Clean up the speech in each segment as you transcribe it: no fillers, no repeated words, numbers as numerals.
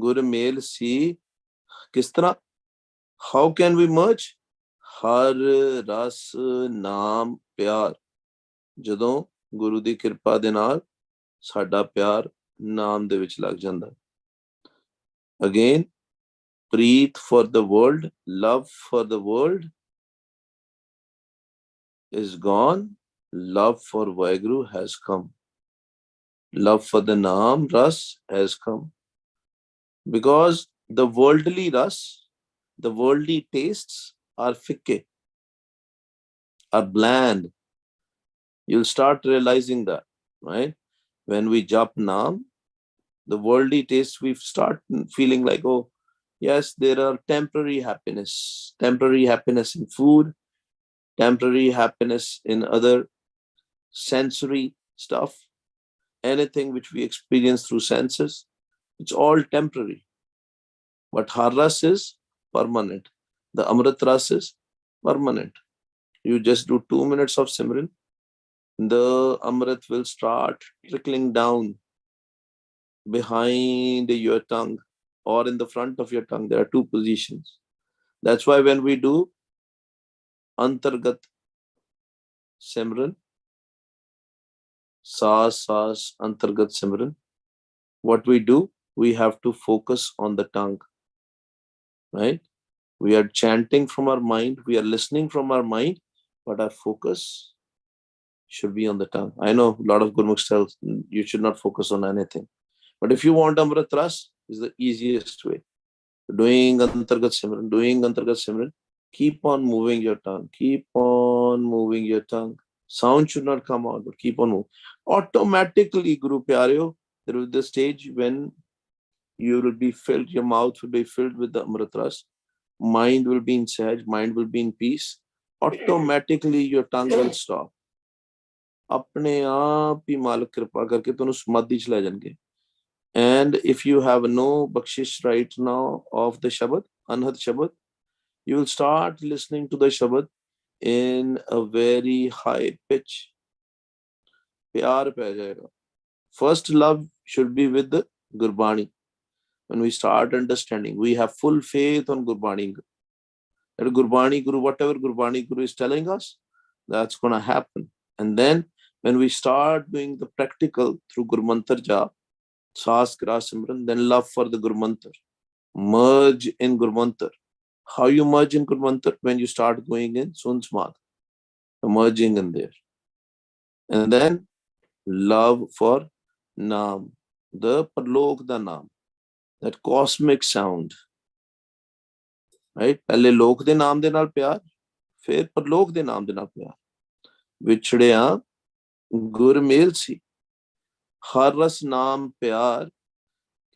ਗੁਰਮੇਲ ਸੀ ਕਿਸ ਤਰ੍ਹਾਂ? How can we merge? ਹਰ ਰਸ ਨਾਮ ਪਿਆਰ, ਜਦੋਂ ਗੁਰੂ ਦੀ ਕਿਰਪਾ ਦੇ ਨਾਲ ਸਾਡਾ ਪਿਆਰ ਨਾਮ ਦੇ ਵਿੱਚ ਲੱਗ ਜਾਂਦਾ। Again, preet for the world, love for the world is gone, love for Vaheguru has come. Love for the Naam Ras has come. Because the worldly ras, the worldly tastes are fickle, are bland. You'll start realizing that, right? When we jap Naam, the worldly tastes, we start feeling like, oh, yes, there are temporary happiness in food, temporary happiness in other sensory stuff, anything which we experience through senses, it's all temporary. But har ras is permanent. The Amrit ras is permanent. You just do 2 minutes of Simran, the Amrit will start trickling down behind your tongue or in the front of your tongue. There are two positions. That's why when we do Antargat Simran, Saas Antargat Simran, what we do, we have to focus on the tongue, right? We are chanting from our mind, we are listening from our mind, but our focus should be on the tongue. I know a lot of Gurmukhs tell you should not focus on anything. But if you want Amrit Ras, is the easiest way. Doing Antargat Simran, keep on moving your tongue. Keep on moving your tongue. Sound should not come out, but keep on moving. Automatically, Guru Pyareo, there is the stage when you will be filled, your mouth will be filled with the Amrit Ras. Mind will be in sahaj, mind will be in peace. Automatically, your tongue will stop. अपने आप ही मालिक कृपा करके तुहानू समाधि च लै जाणगे. And if you have no bakshish right now of the Shabad, Anhad Shabad, you will start listening to the Shabad in a very high pitch. Pyar pੈ jayega. First love should be with the Gurbani. When we start understanding, we have full faith on Gurbani. That Gurbani Guru, whatever Gurbani Guru is telling us, that's going to happen. And then when we start doing the practical through Guru Mantar Jap, Saas Kra Simran, then love for the Guru Mantar. Merge in Guru Mantar. How you merge in Guru Mantar? When you start going in Sun Smadh, merging in there. And then love for Naam, the Parlok da Naam, that cosmic sound. Right? पहले लोक दे नाम दे नाल प्यार, फिर परलोक दे नाम दे नाल प्यार. विछड़िया गुरमेल सी, हर रस नाम प्यार.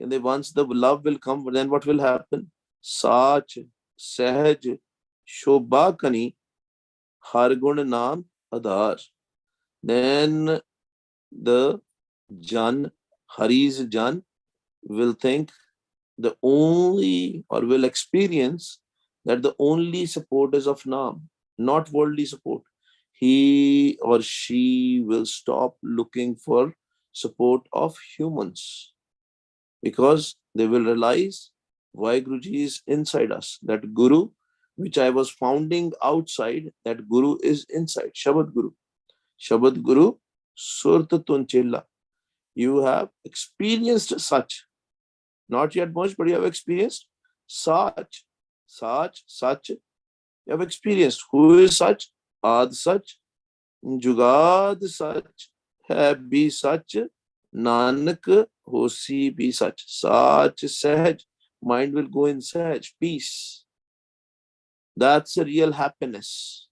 कहते once the love will come, then what will happen? साच सहज शोभा कनी, हर गुण नाम आधार. Then the Jan, Hari's Jan, will think the only, or will experience that the only support is of Naam, not worldly support. He or she will stop looking for support of humans, because they will realize Vaheguruji is inside us. That Guru, which I was founding outside, that Guru is inside. Shabad Guru. Shabad Guru, Surta Tunchilla. You have experienced such. Not yet much, but you have experienced such. Such. You have experienced. Who is such? Ad such. Jugad such. Hai be such. Nanak hosi be such. Such sahaj. Mind will go in sahaj. Peace. That's a real happiness.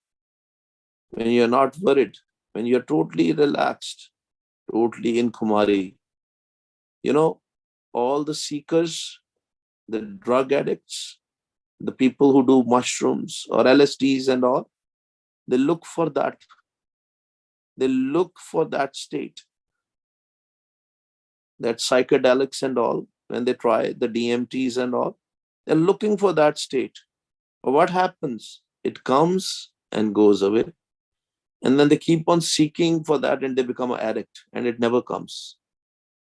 When you're not worried. When you're totally relaxed. Totally in Kumari. You know, all the seekers, the drug addicts, the people who do mushrooms or LSDs and all, they look for that. They look for that state. That psychedelics and all, when they try the DMTs and all, they're looking for that state. But what happens? It comes and goes away. And then they keep on seeking for that and they become an addict and it never comes.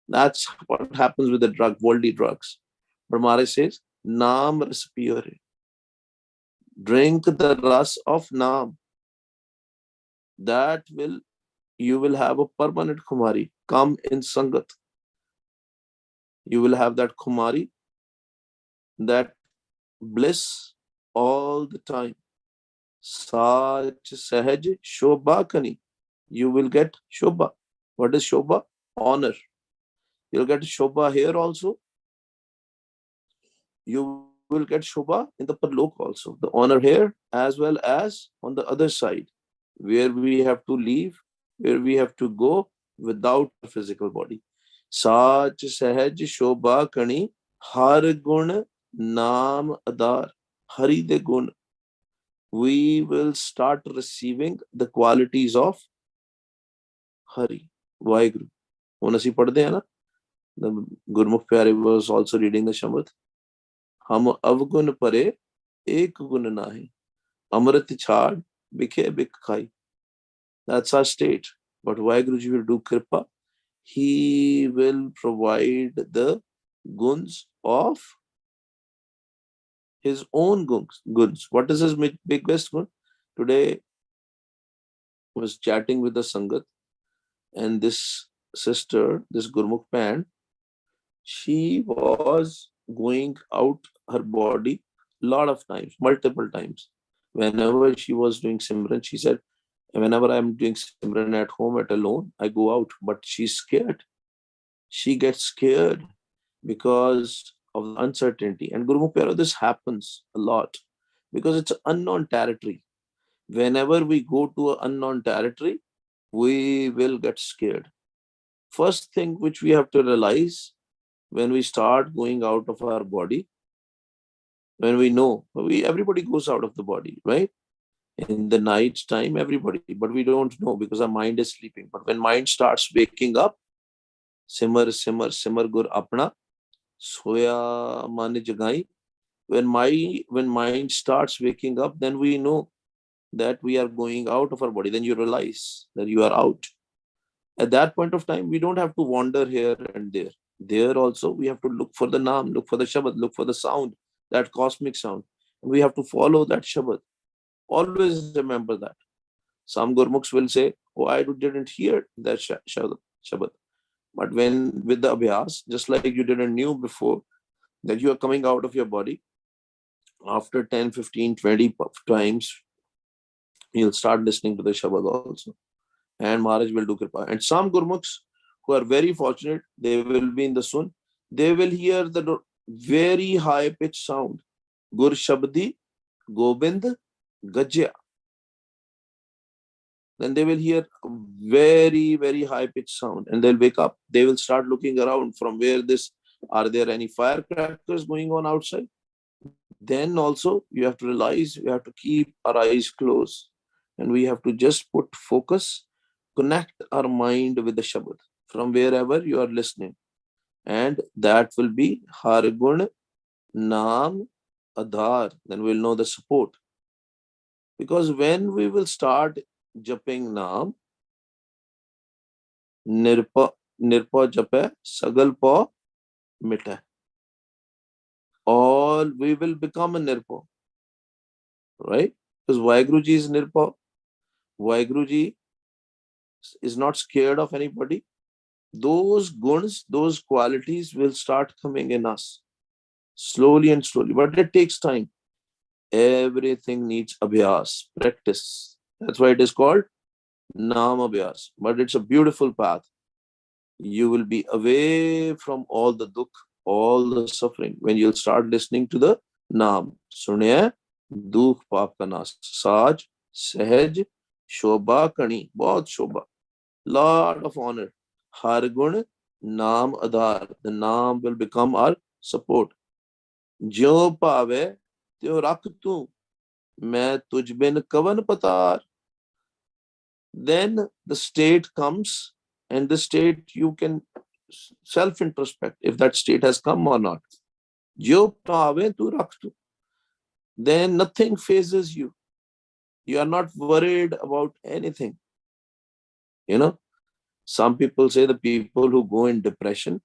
That's what happens with the drug, worldly drugs. But Maharaj says, Naam ras piyo re. Drink the ras of Naam. That will, you will have a permanent Kumari. Come in Sangat. You will have that Kumari, that bliss all the time. Sach Sahaj Shobha Kani. You will get Shobha. What is Shobha? Honor. You'll get Shobha here also. You will get Shobha in the Parlok also. The honor here as well as on the other side, where we have to leave, where we have to go without our physical body. Sach Sahaj Shobha Kani Har Gun Naam Adar. Hari de Gun. We will start receiving the qualities of Hari. Vaheguru. ਹੁਣ ਅਸੀਂ ਪੜ੍ਹਦੇ ਹਾਂ ਨਾ, ਗੁਰਮੁਖ ਪਿਆਰੇ was also reading the Shamad. ਹਮ ਅਵਗੁਣ ਪਰੇ ਏਕ ਗੁਣ ਨਾਹੀ, ਅੰਮ੍ਰਿਤ ਛਾੜ ਬਿਖੇ ਬਿਖ ਖਾਈ. That's our state. But Vaheguru Ji will do kripa. He will provide the guns of his own guns. What is his biggest gun? Today I was chatting with the Sangat, and this sister, this Gurmukh Pan, she was going out her body a lot of times, multiple times. Whenever she was doing Simran, she said, whenever I'm doing Simran at home at alone, I go out, but she's scared. She gets scared because of the uncertainty. And Gurmukh Pyaro, this happens a lot because it's an unknown territory. Whenever we go to an unknown territory, we will get scared. First thing which we have to realize when we start going out of our body, when we know, everybody goes out of the body, right? In the night time, everybody, but we don't know because our mind is sleeping. But when mind starts waking up, simmer, simmer, simmer gur apna, soya man jagai. When mind starts waking up, then we know that we are going out of our body. Then you realize that you are out. At that point of time, we don't have to wander here and there. There also, we have to look for the Naam, look for the Shabad, look for the sound, that cosmic sound. We have to follow that Shabad. Always remember that. Some Gurmukhs will say, oh, I didn't hear that Shabad. But when with the Abhyas, just like you didn't knew before that you are coming out of your body, after 10, 15, 20 times, you'll start listening to the Shabad also. And Maharaj will do Kripa. And some Gurmukhs who are very fortunate, they will be in the Sun, they will hear the very high pitched sound. Gur Shabdi, Gobind, Gajya. Then they will hear a very, very high pitched sound and they'll wake up. They will start looking around from where this, are there any firecrackers going on outside? Then also you have to realize we have to keep our eyes closed and we have to just put focus, connect our mind with the Shabad from wherever you are listening. And that will be Har Gun Naam Adhar. Then we'll know the support. Because when we will start japping Naam, Nirpa jape, Sagal pa mita. All we will become a Nirpa. Right? Because Vaheguru Ji is Nirpa. Vaheguru Ji is not scared of anybody. Those guns, those qualities will start coming in us slowly and slowly, but it takes time. Everything needs abhyas, practice. That's why it is called Naam Abhyas. But it's a beautiful path. You will be away from all the dukh, all the suffering when you'll start listening to the Naam. Sunye dukh paap ka nas. Saj, Sahaj, Shobha Kani. Bahut Shobha. Lot of honor. Har Gun Naam Adhar. The Naam will become our support. ज्यों पावे त्यों रख तू, मैं तुझ बिन कवन पतार. Then the state comes, and the state you can self-introspect if that state has come or not. ज्यों पावे तू रख तू. Then nothing phases you. You are not worried about anything. You know, some people say the people who go in depression,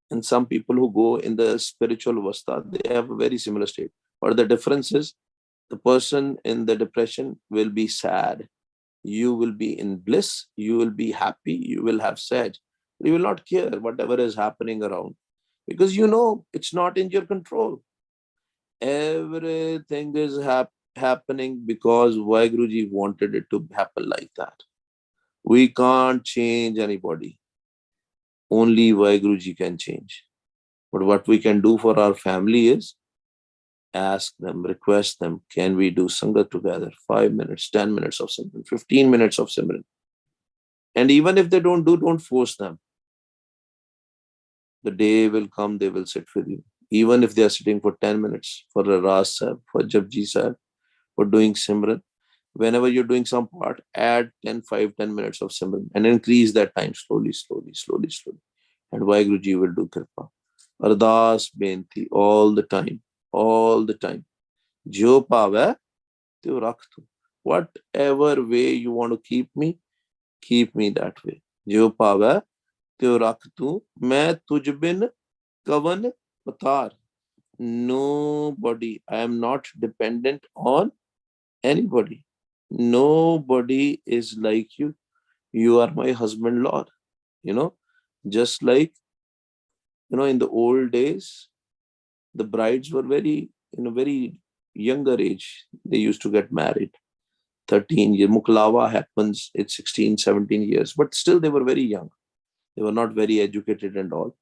And some people who go in the spiritual avastha, they have a very similar state. But the difference is the person in the depression will be sad. You will be in bliss. You will be happy. You will have sad. You will not care whatever is happening around because you know it's not in your control. Everything is happening because Vaheguruji wanted it to happen like that. We can't change anybody. Only Vaheguruji can change. But what we can do for our family is ask them, request them, can we do Sangat together? 5 minutes, 10 minutes of Simran, 15 minutes of Simran. And even if they don't do, don't force them. The day will come, they will sit with you. Even if they are sitting for 10 minutes, for a Ras Sahib, for Japji Sahib, for doing Simran, whenever you're doing some part, add 10, 5, 10 minutes of Simran and increase that time slowly, slowly, slowly, slowly. And Vaheguruji will do Kripa. Ardas benti all the time, all the time. Jo pave, tyo rakh tu. Whatever way you want to keep me that way. Jo pave, tyo rakh tu. Main tuj bin kavan patar. Nobody. I am not dependent on anybody. Nobody is like you. You are my husband, Lord. You know, just like, in the old days, the brides were in a very younger age. They used to get married. 13 years. Muklava happens at 16, 17 years, but still they were very young. They were not very educated and all.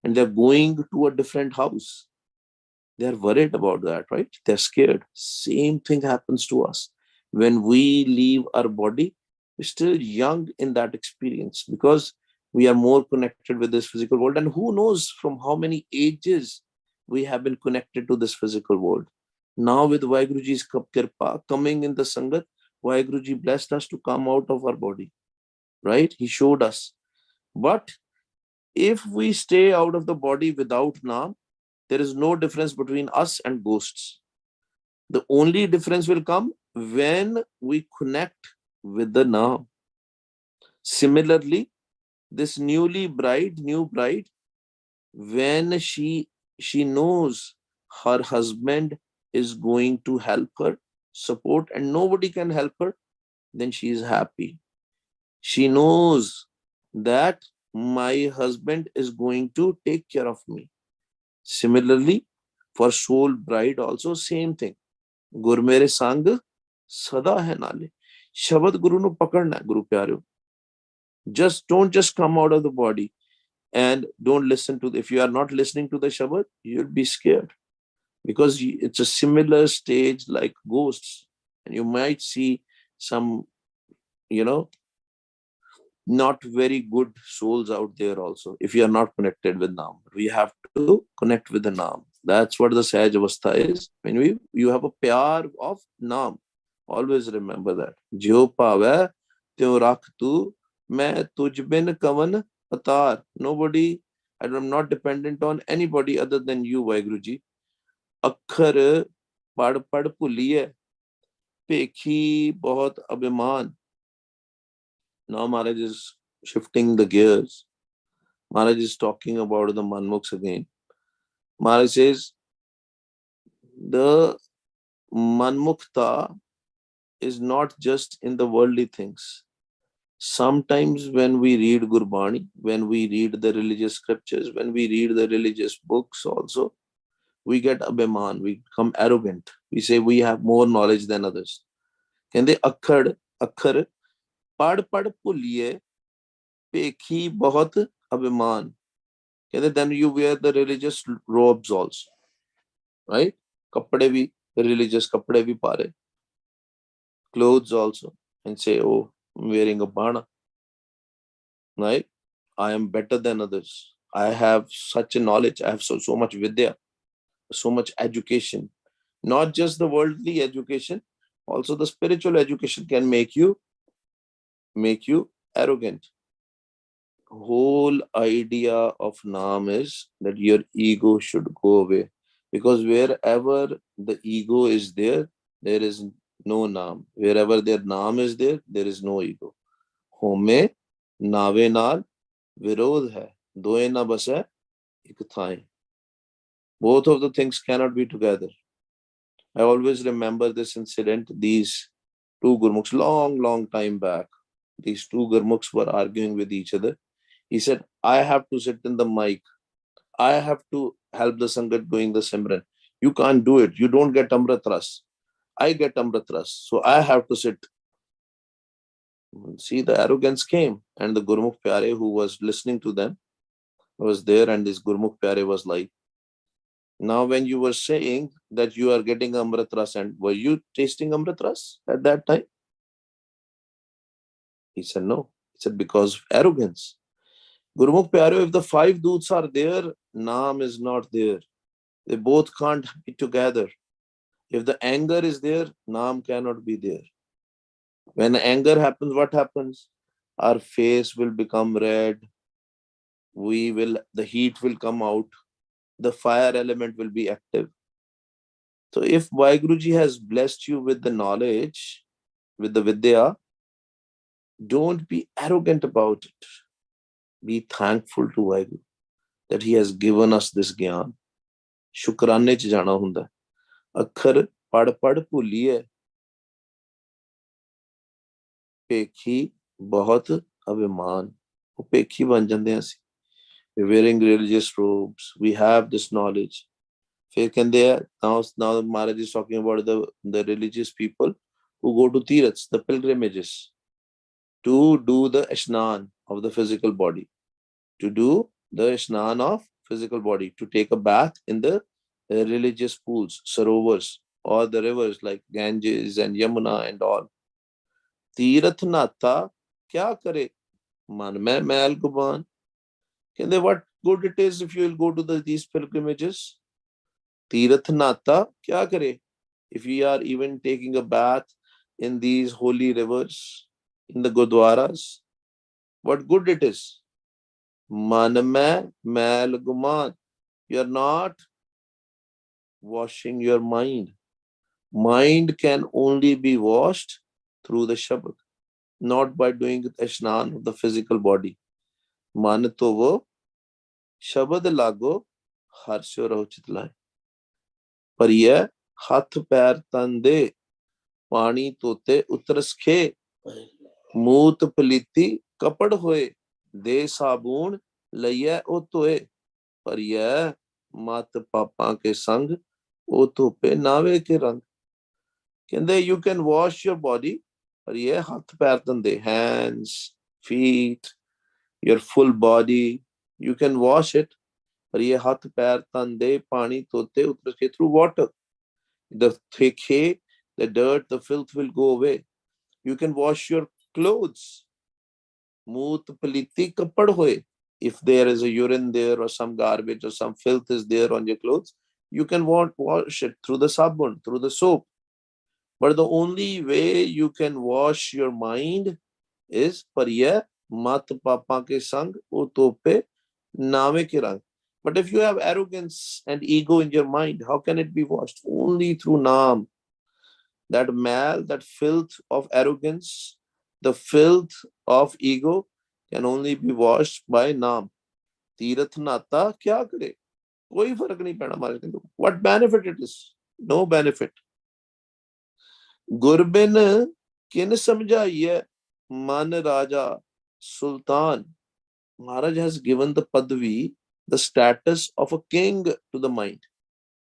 And they're going to a different house. They're worried about that, right? They're scared. Same thing happens to us. When we leave our body, we're still young in that experience because we are more connected with this physical world. And who knows from how many ages we have been connected to this physical world. Now with Vaheguruji's Kirpa coming in the Sangat, Vaheguruji blessed us to come out of our body, right? He showed us. But if we stay out of the body without Naam, there is no difference between us and ghosts. The only difference will come when we connect with the Naam. Similarly, this new bride, when she knows her husband is going to help her, support, and nobody can help her, then she is happy. She knows that my husband is going to take care of me. Similarly, for soul bride also same thing. गुर मेरे संग सदा है नाले. शब्द गुरु नु पकड़ना है, गुरु प्यारे. Just come out of the body and don't listen to if you are not listening to the Shabad, you'll be scared because it's a similar stage like ghosts, and you might see some, you know, not very good souls out there also if you are not connected with Naam. We have to connect with the Naam. That's what the Sahaj Avastha is. When you have a pyar of Naam, always remember that. Jo pave tyo rakh tu, main tuj bin kavan atar. Nobody, I'm not dependent on anybody other than you, Vaheguruji. Akhar pad pad bhuliye, pekhi bahut abhiman. Now Maharaj is shifting the gears. Maharaj is talking about the Manmukhs again. Maharaj says, the Manmukta is not just in the worldly things. Sometimes when we read Gurbani, when we read the religious scriptures, when we read the religious books also, we get abhiman, we become arrogant. We say we have more knowledge than others. Can they akhar, pad pad bhuliye, pekhi bahut abhiman. Then you wear the religious robes also, right? Kapde bhi, religious kapde bhi pare, clothes also, and say, oh, I'm wearing a bana, right? I am better than others. I have such a knowledge. I have so much vidya, so much education. Not just the worldly education, also the spiritual education can make you arrogant. Whole idea of Naam is that your ego should go away. Because wherever the ego is there is no Naam. Wherever their Naam is there is no ego. Home naave naal virod hai. Doe na basa ਇੱਕ ਥਾਂ ਹੈ. Both of the things cannot be together. I always remember this incident. These two Gurmukhs, long time back, these two Gurmukhs were arguing with each other. He said, I have to sit in the mic. I have to help the Sangat doing the Simran. You can't do it. You don't get Amrit Ras. I get Amrit Ras. So I have to sit. See, the arrogance came. And the Gurmukh Pyare who was listening to them was there, and this Gurmukh Pyare was like, now when you were saying that you are getting Amrit Ras, and were you tasting Amrit Ras at that time? He said, no. He said, because of arrogance. Gurmukh Pyare, if the five doots are there, Naam is not there. They both can't be together. If the anger is there, Naam cannot be there. When anger happens, what happens? Our face will become red. The heat will come out. The fire element will be active. So if Vaheguruji has blessed you with the knowledge, with the Vidya, don't be arrogant about it. Be thankful to Vaheguru that he has given us this Gyan. Shukrane ch jana hunda. Akhar pad bhuliye. Pekhi bahut abhiman. Pekhi ban jande hain assi. We're wearing religious robes. We have this knowledge. Now Maharaj is talking about the religious people who go to Tirats, the pilgrimages, to do the Ashnan of the physical body. To do the Ashnan of physical body. To take a bath in the religious pools, sarovars, or the rivers like Ganges and Yamuna and all. Tirath Nata, kya kare? Man mein mail guban. What good it is if you will go to these pilgrimages? Tirath Nata, kya kare? If you are even taking a bath in these holy rivers, in the Gurdwaras, what good it is? Man mein mail guman. You are not washing your mind. Mind can only be washed through the Shabad, not by doing Ashnan of the physical body. Man to wo Shabad lago harsho raho chitlai. पर यह हाथ पैर तन दे पानी तोते उतरस खे मूत पलीती कपड़ होए दे साबुन लइए ओ तोए पर यह मत पापा के संग ओ धोपे नावे के रंग. कहते you can wash your body पर यह हाथ पैर तन दे, hands, feet, your full body, you can wash it. पर ये हाथ पैर तन दे पानी तोते उतर के through water. The thick hay, the dirt, the filth will go away. You can wash your clothes. Moot paliti kapad hoye. If there is a urine there or some garbage or some filth is there on your clothes, you can wash it through the sabun, through the soap. But the only way you can wash your mind is par ye mat papa ke sang o tope name ke rang. But if you have arrogance and ego in your mind, how can it be washed? Only through Naam. That mal, that filth of arrogance, the filth of ego can only be washed by Naam. Tirath Nata kya kare? Koi farak nahi pena Maharaj Hindu. What benefit it is? No benefit. Gurbin kin samjhaiye man raja sultan. Maharaj has given the padvi, the status of a king to the mind.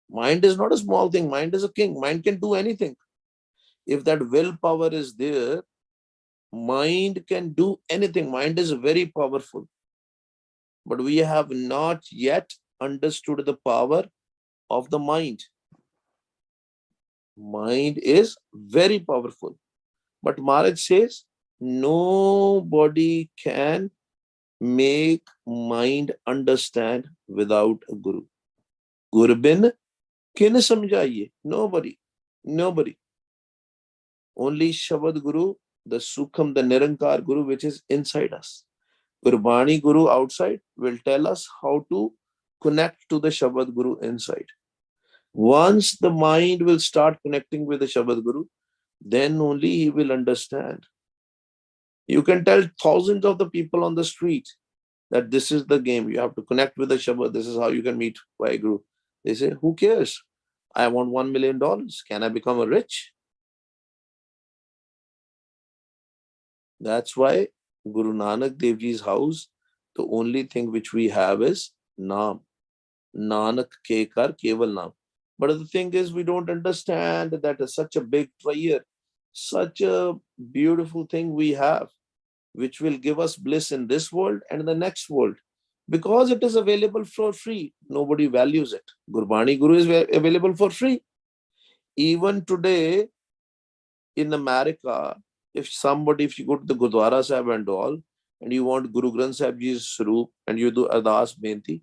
Mind is not a small thing. Mind is a king. Mind can do anything. If that willpower is there, mind can do anything. Mind is very powerful. But we have not yet understood the power of the mind. Mind is very powerful. But Maharaj says, nobody can make mind understand without a guru. Gurbin kin samjhaiye? Nobody. Only Shabad Guru, the Sukham, the Nirankar Guru, which is inside us. Gurbani Guru outside will tell us how to connect to the Shabad Guru inside. Once the mind will start connecting with the Shabad Guru, then only he will understand. You can tell thousands of the people on the street, that this is the game. You have to connect with the Shabad. This is how you can meet Waheguru. They say, who cares? I want $1 million. Can I become a rich? That's why Guru Nanak Dev Ji's house, the only thing which we have is Naam. Nanak ke kar keval naam. But the thing is, we don't understand that is such a big prayer, such a beautiful thing we have, which will give us bliss in this world and the next world. Because it is available for free, nobody values it. Gurbani Guru is available for free. Even today in America, if you go to the Gurdwara Sahib and all, and you want Guru Granth Sahib Ji's Swaroop and you do Ardas Benti,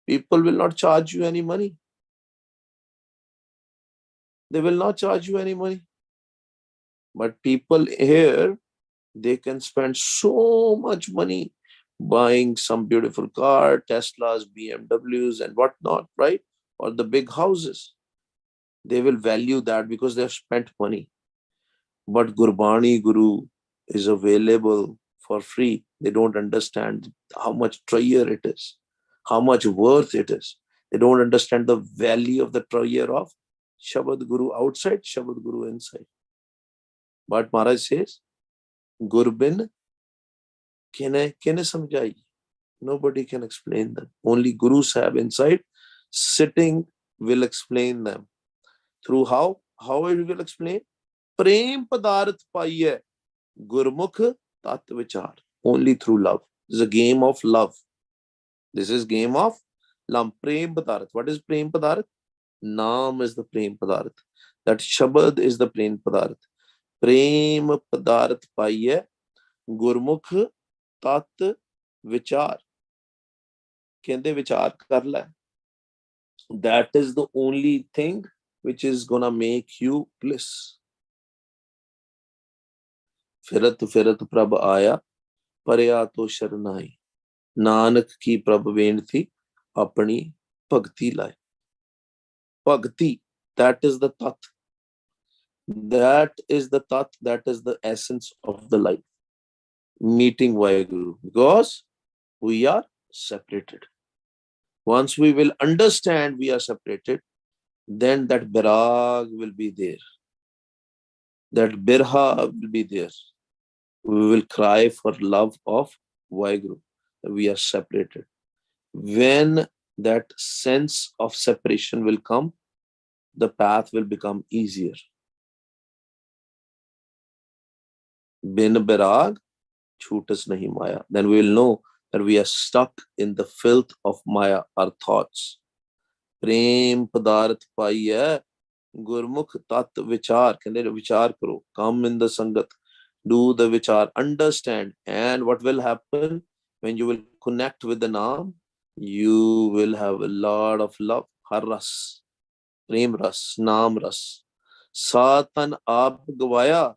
people will not charge you any money. They will not charge you any money. But people here, they can spend so much money buying some beautiful car, Teslas, BMWs, and whatnot, right? Or the big houses. They will value that because they have spent money. But Gurbani Guru is available for free. They don't understand how much treasure it is, how much worth it is. They don't understand the value of the treasure of Shabad Guru outside, Shabad Guru inside. But Maharaj says, Gurbin kene samjhai. Nobody can explain them. Only Guru Sahib inside sitting will explain them. Through how? How he will explain? Prem padarth paiye Gurmukh tat vichar. Only through love. This is a game of love. This is game of love. Prem padarth. What is Prem padarth? Naam is the Prem padarth. That Shabad is the Prem padarth. Prem padarth paiye Gurmukh tat vichar. Kende vichar kar le. That is the only thing which is gonna make you bliss. Firat firat prab aaya, parya to sharnai. Nanak ki prab benti, apni bhakti lai. Bhakti, that is the tat. That is the tat, that is the essence of the life. Meeting Vaheguru. Because we are separated. Once we will understand we are separated, then that birag will be there. That birha will be there. We will cry for love of Vaheguru. We are separated. When that sense of separation will come, the path will become easier. Bin birag, chutas nahi maya. Then we will know that we are stuck in the filth of maya, our thoughts. Prem padarth paiye Gurmukh tat vichar. Can they vichar karo? Come in the sangat. Do the vichar. Understand. And what will happen? When you will connect with the Naam, you will have a lot of love. Har ras. Prem ras. Naam ras. Satan aap gvaya.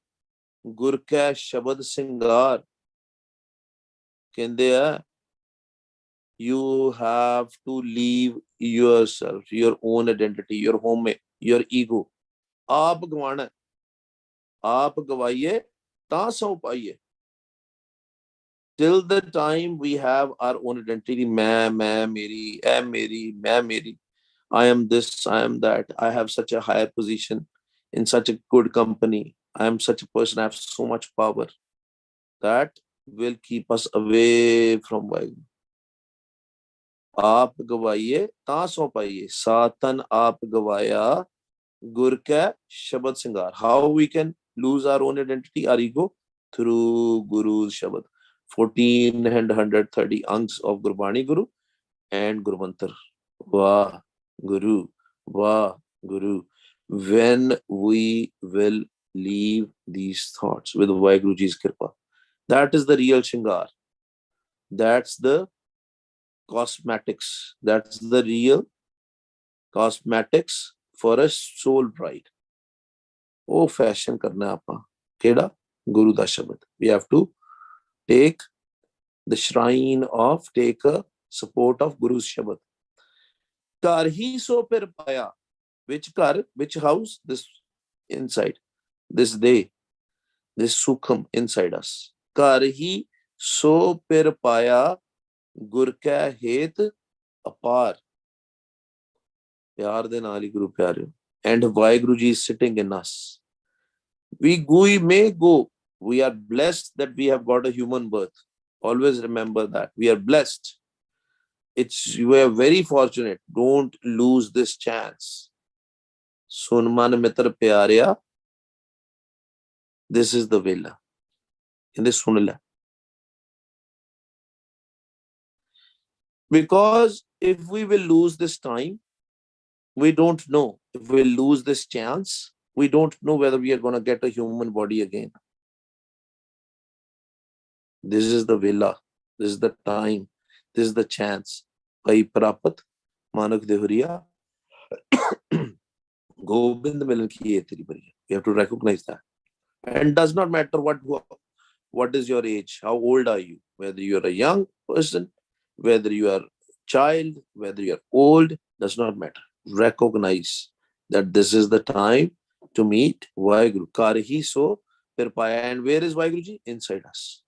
Gur ka shabad singar. Kende hai, you have to leave yourself, your own identity, your home, your ego. आप गवाना है, आप गवाइए ता सौ पाइए. Till the time we have our own identity, मैं मेरी, मैं मेरी, I am this, I am that, I have such a higher position in such a good company, I am such a person, I have so much power. That will keep us away from Vaheguru. आप गवाइए ता सौ पाइए. सातन आप गवाया gur ka shabad singar. How we can lose our own identity, our ego? Through Guru's Shabad. 14 and 130 angs of Gurbani Guru and Guru Mantar. Wah Guru, Wah Guru. When we will leave these thoughts with Vaheguruji's Kripa, that is the real Shingar. That's the cosmetics. That's the real cosmetics for a soul bride. Oh, fashion karna apa. Keda? Guru da Shabad. We have to take the shrine of, take a support of Guru's Shabad. Kar hi so pir paya. Which kar? Which house? This inside. This day. This sukham inside us. Kar hi so pir paya ਗੁਰ ਕੈ ਹੇਤ ਅਪਾਰ, ਪਿਆਰ ਦੇ ਨਾਲ ਹੀ ਗੁਰੂ ਪਿਆਰਿਓ, and Vaheguru Ji is sitting in us. We may go, we are blessed that we have got a human birth. Always remember that we are blessed. You are very fortunate. Don't lose this chance. Sunman mitra pyarya, this is the vela. In this sunila. Because if we will lose this time, we don't know. If we lose this chance, we don't know whether we are going to get a human body again. This is the vela. This is the time. This is the chance. Bhai Prapat, Manak Dehuriya, Gobind Milan ki ye teri bariya. You have to recognize that. And does not matter what is your age, how old are you, whether you are a young person, whether you are a child, whether you are old, does not matter. Recognize that this is the time to meet Vaheguru. Karhi so Pirpaya. And where is Vaheguruji? Inside us.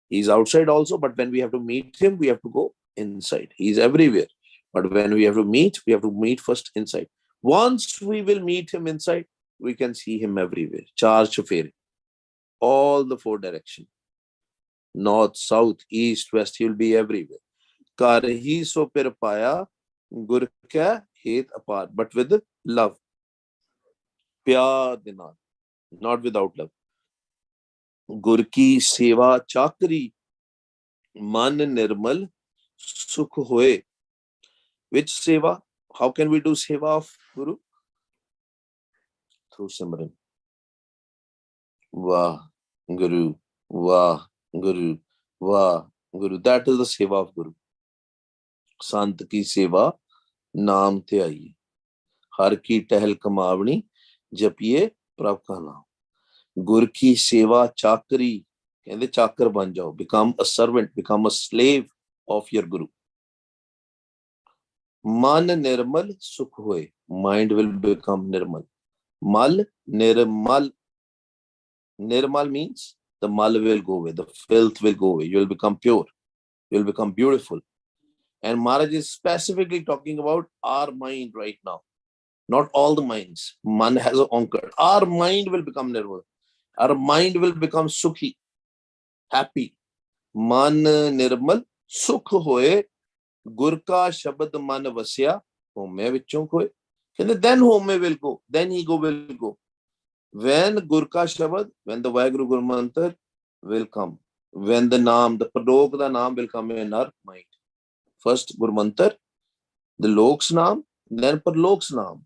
He's outside also, but when we have to meet him, we have to go inside. He's everywhere. But when we have to meet first inside. Once we will meet him inside, we can see him everywhere. Char Chufere. All the four directions. North, south, east, west, he will be everywhere. Karhi so Pirpaya, Gur kya het apart, but with love. Pyar dinal, not without love. Gur ki seva chakri, man nirmal sukh hoye. Which seva? How can we do seva of Guru? Through Simran. Vah Guru, Vah Guru, Vah Guru. That is the seva of Guru. Sant ki seva naam te aiye. Har ki tehel kamavani japiye prabh ka naam. Gur ki seva chakri. Kehinde chakar ban jao. Become a servant, become a slave of your Guru. Man nirmal sukh hoye. Mind will become nirmal. Mal nirmal. Nirmal means the mal will go away, the filth will go away. You will become pure. You will become beautiful. And Maharaj is specifically talking about our mind right now. Not all the minds. Man has conquered. Our mind will become nirmal. Our mind will become sukhi, happy. Man nirmal sukh hoye. Gur ka shabad man vasya. Home vichon koye. Then home will go. Then ego will go. When Gur ka Shabad, when the Vaheguru Guru Mantra will come, when the Naam, the Padok the Naam will come in our mind. First Guru Mantra, the Lok's Naam, then Padlok's Naam.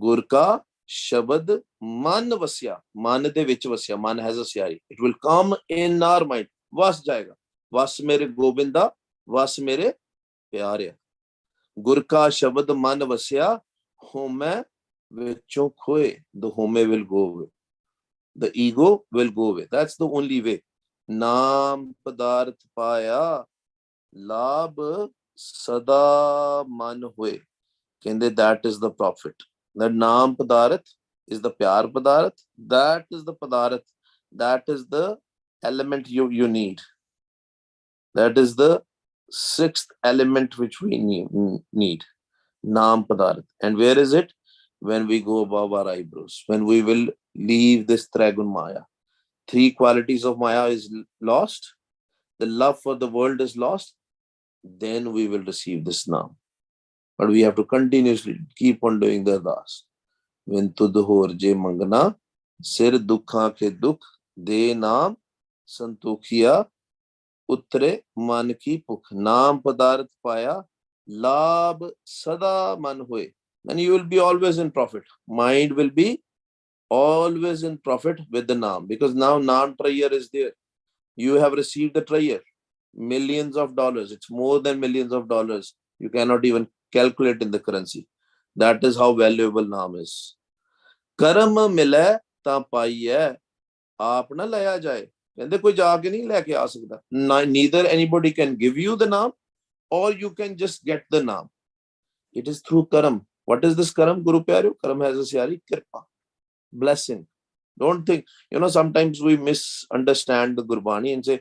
Gur ka Shabad Man Vasya, Man de vich Vasya, Man has a syari. It will come in our mind. Vas jayega. Vas mere Govinda, Vas mere Pyarya. Gur ka Shabad Man Vasya, home vichon khoye. The home will go away. The ego will go away. That's the only way. Naam padarth paya, labh sada man hoye. That is the profit. That naam padarth is the pyar padarth. That is the padarth. That is the element you need. That is the sixth element which we need. Naam padarth. And where is it? When we go above our eyebrows, when we will leave this Trigun Maya. Three qualities of Maya is lost. The love for the world is lost. Then we will receive this Naam. But we have to continuously keep on doing the Ardas. When tudhor je mangana, sir dukha ke dukh, de naam santokhiya, utre man ki pukh. Naam padarth paya, labh sada man hoye. Then you will be always in profit. Mind will be always in profit with the Naam. Because now Naam Trayar is there. You have received the Trayar. Millions of dollars. It's more than millions of dollars. You cannot even calculate in the currency. That is how valuable Naam is. Karam mile ta paiye. Aap na laya jaye. Kehinde koi jaake nahi leke aa sakda. Neither anybody can give you the Naam or you can just get the Naam. It is through Karam. What is this Karam? Guru Pyaryo? Karam has a syari, Kirpa. Blessing. Don't think, sometimes we misunderstand the Gurbani and say,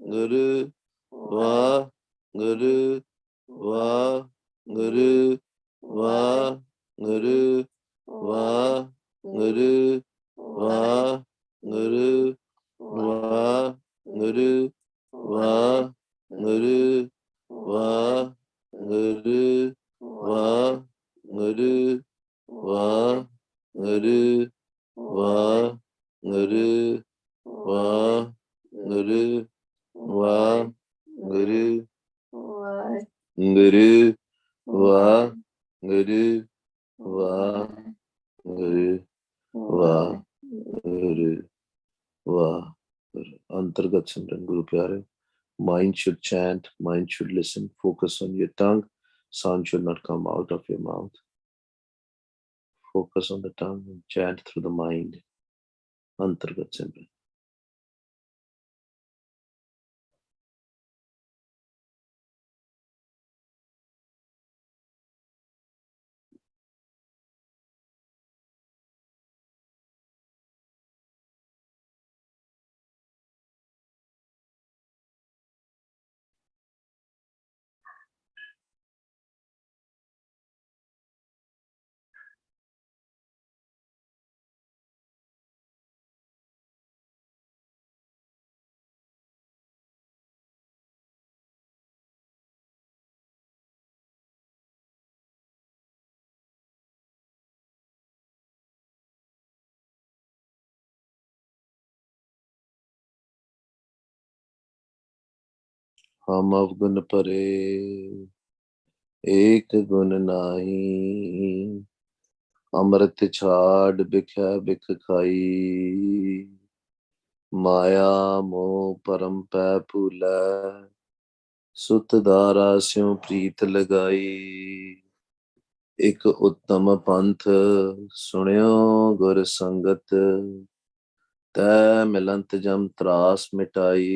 Guru, Va, Guru, Va, Guru, Va, Guru, Va, Guru, Va, Guru, Va, Guru, Va, Guru, Va, Guru, Va, Guru, Va, Guru, Va, Guru, Va, Guru, Va, Guru, Guru, Va, Guru, Va, Guru, Va, Guru, Va. Antargat Simran, Guru Pyare. Mind should chant, mind should listen, focus on your tongue. Sound should not come out of your mouth. Focus on the tongue and chant through the mind. Antargat Simran. हम अवगुण परे एक गुण नाही अमृत छाड़ बिख्या बिख खाई माया मोह परम पै भूलै सुत दारा स्यों प्रीत लगाई एक उत्तम पंथ सुनियो गुर संगत तै मिलंत जम त्रास मिटाई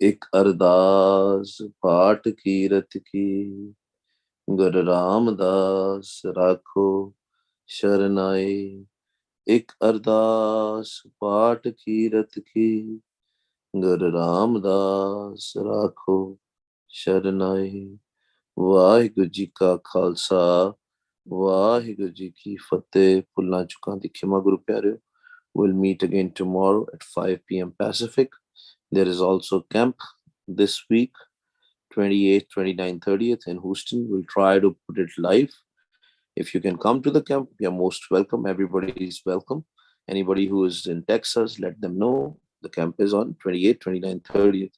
एक अरदास पाठ कीरत की गुरु रामदास राखो शरनाई एक अरदास पाठ कीरत की गुरु रामदास राखो शरनाई वाहिगुरु जी का खालसा वाहिगुरु जी की फतेह भुल्लां चुकां दी खिमा गुरु प्यारे we'll meet again tomorrow at 5 p.m. Pacific. There is also camp this week 28th, 29th, 30th in Houston. We'll try to put it live. If you can come to the camp, you're most welcome. Everybody is welcome. Anybody who is in Texas, let them know. The camp is on 28th, 29th, 30th.